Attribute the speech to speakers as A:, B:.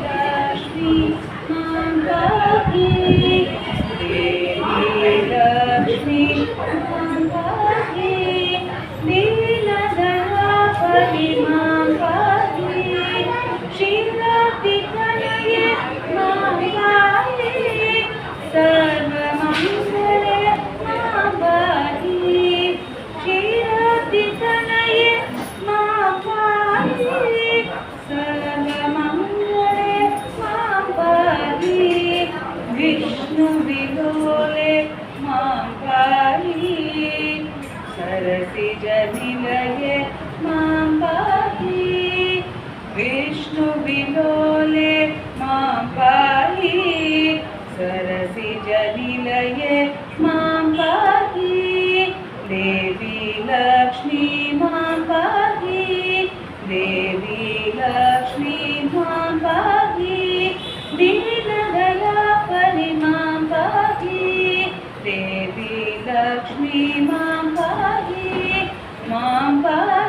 A: लक्ष्मी मां पाहि, देवी लक्ष्मी मां पाहि, दीनदयापरि मां पाहि, क्षीराब्धितनये मां पाहि, सर्वमङ्गले मां पाहि, क्षीराब्धितनये मां पाहि, सर्वमङ्गले मां पाहि, विष्णुविलोले मां पाहि, सरसिजनिलये मां पाहि, विष्णुविलोले मां पाहि, सरसिजनिलये मां पाहि, देवी लक्ष्मी मां पाहि, देवी लक्ष्मी मां पाहि, दीनदयापरि मां पाहि, देवी लक्ष्मी मां पाहि, मां पाहि।